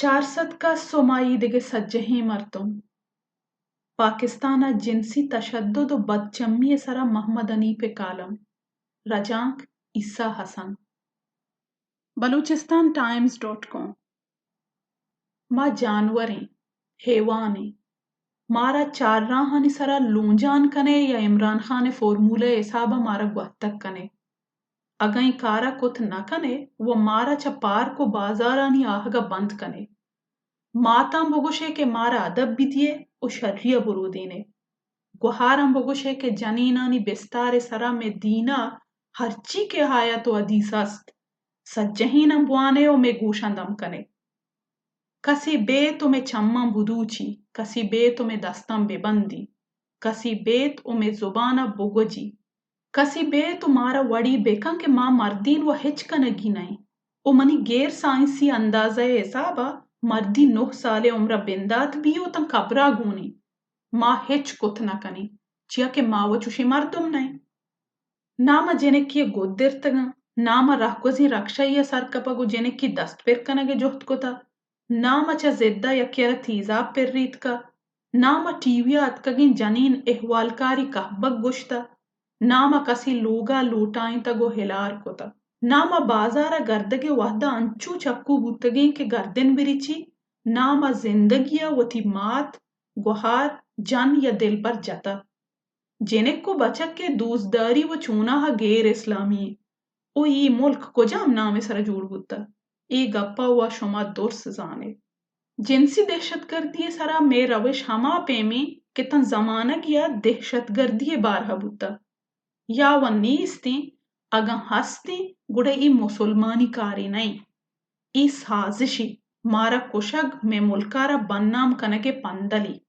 400 का सोमाइदिगे सज्जही मर्तुम पाकिस्ताना जिनसी तशद्दुद व बदचम्मी सरा मोहम्मद अनीफ कालम रजांक ईसा हसन बलूचिस्तान times.com मा जानवरें हेवाने मारा चार्राहानी सरा लूंजान कने या इमरान खान फॉर्मूले हिसाबा मारा गुहतक कने अगई कारा कुथ न कने वो मारा चपार को बाजारानी आहगा बंद कने मातां बगुशे के मारा अदब बिदिए ओ शर्रिया बुरूदीने गुहारं बगुशे के जनीनानी बिस्तारे सरा में दीना हरची के हाया तो अदीसस्त सज्जहीनम बुआने ओ में गूशंदम कने कसी बेत ओ में चम्मा बुदूची कसी बेत ओ में दस्तम बेबंदी कसी बेत ओ में जुबाना बुगजी कसी बेत ओ मारा वड़ी बेकं के मां मर्दीन व हिचकनगी नहीं ओ मनी गैर साइंसी अंदाज़े हिसाबा मर्दी 9 साले उम्र बिंदात भी ओ तन कबरा गूनी मां हिच कुथ न कनी चिया के मां वो चुशी मर्दुम नहीं नामा जेनेक्की गोद्दिर्तगा नामा राहकोजी रक्षाइया सरकपगु जेनेक्की दस्त पेरकनगे जोहत कोता नामा चा जिद्दा यक्केरा तीजाब पेर्रीत का नामा टीविया अतकगिन जनीन एहवालकारी कहबग गुश्ता नामा कसी लोगा लूटाइन तगो हिलार कोता नामा बाजारा गर्दगे वहदा अंचू चक्कू बुतगे के गर्दन बिरिची नामा जिंदगिया वती मात गुहार जन या दिल पर जता जेनेक को बचक के दूसदारी व चूना हा गैर इस्लामी ओ ई मुल्क को जाम नामे सर जुड़ बुता ई गप्पा हुआ शुमा दुर्स जाने जिनसी दहशतगर्दी सरा में रविश हमा पेमी के तन जमाना किया दहशतगर्दी बार हबुता या व नीस्ती अगा हस्ती गुड़े ई मुसलमानी कारी नहीं ई साजिशी मारा कुशग में मुल्कारा बन्नाम कनके पंदली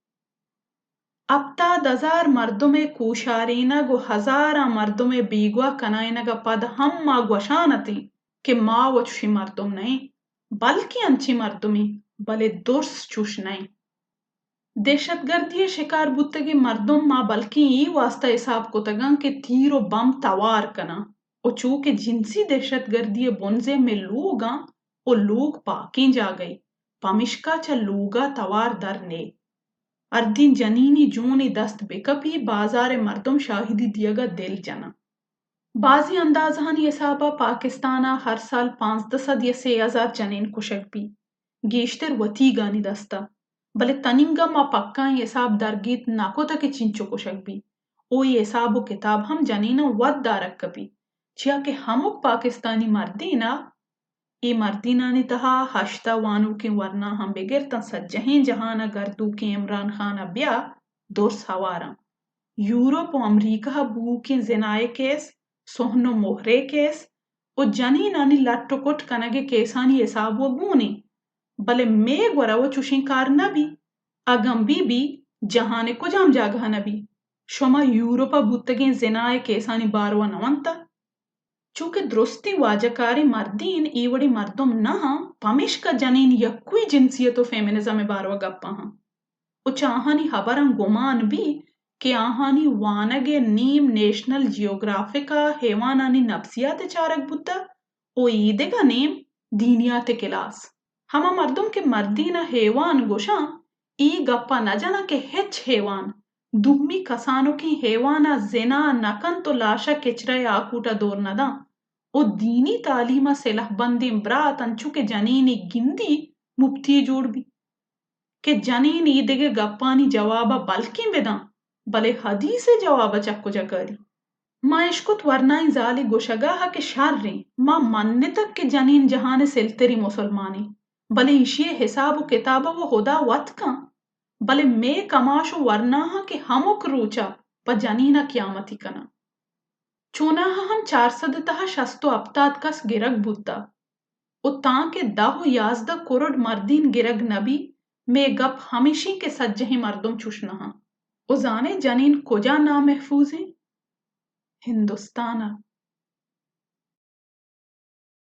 अब्ता 1000 मर्दुमे कूशारीना गो हजारा मर्दुमे बीगवा कनाइनगा पद हम मा ग्वशानती के मा वचुशी मर्दुम नहीं बल्कि अंची मर्दुमी बले दुर्स चुश नहीं दहशतगर्दी शिकार बुत्तगी मर्दुम मा बल्कि ई वास्ता हिसाब को तगं के तीरो बम तवार कना ओ चूके जिनसी दहशतगर्दी बुनजे में लोगा ओ लोग पाकिं जा गई पमिश्का च लोगा तवार दर ने अर्दिन जनीनी जूनी दस्त बेकपी बाजार मर्दुम शाहिदी दियगा दिल जना बाजी अंदाजहानी हिसाबा पाकिस्ताना हर साल 500 या 6000 जनीन कुशक भी गेश्तर वती गानी दस्ता भले तनिंगा मा पक्का हिसाब दरगीत नाको तक चिंचो कुशक भी ओ ये हिसाबो किताब हम जनीना वद दारक कपी छिया के हमुक पाकिस्तानी मर्दीना ई मर्दीनानी तहा हश्ता वानू के वरना हम बेगिरता सज्जहीं जहाना गर्दू के इमरान खान ब्या दुर्स हवारा यूरोप और अमरीका बू के जिनाए केस सोहनो मोहरे केस ओ जनी नानी लट्टुकुट कनगे केसानी हिसाब वो बूनी भले मे gwara वो चुशिंकार नबी अगम बीबी जहाने को जाम जागहा नबी शोमा यूरोपा बुत्तगे जिनाए केसानी बारवा नवंता चूंकि दुरुस्ती वाजकारी मर्दीन ईवड़ी मर्दुम नहा पमिश का जनीन यक्कुई जिनसियत फेमिनिज्म में बारवा गप्पा हाँ उचाहानी हबरं गुमान भी के आहानी वानगे नीम नेशनल जियोग्राफिका हेवानानी नफ्सियात चारक बुद्धा ओ ईदेगा नेम दीनियात किलास हमा मर्दुम के मर्दीना हेवान गोशा ई गप्पा न जाना के हेच हेवान दुम्मी कसानो की हेवाना जिना नकन तो लाशा किचरे आकूटा दूर नदा ओ दीनी तालीमा सेलह बंदी इम्ब्रात अंचु के जनीनी गिंदी मुफ्ती जोड़ भी के जनीन ईदिगे गप्पानी जवाबा बल्कि बेदा भले हदीसे जवाबा चक्को जकरी माँ इश्कुत वरनाई जाली गोशगाहा के शार्री माँ मन्ने तक के जनीन जहाने सिलतेरी मुसलमानी भले इशिये हिसाब किताबा वो हुदा वत का भले मे कमाशो वरनाहा के हमुक रूचा प जनीना क्यामती कना चूनाहा हम 400 तहा शस्तो अब्ताद कस गिरग बुद्दा उतां के दाहो याजदा कुरड मर्दीन गिरग नबी में गप हमेशी के सज्जही मर्दुम चुशनहा उजाने जनीन कुजा ना महफूज हैं हिंदुस्ताना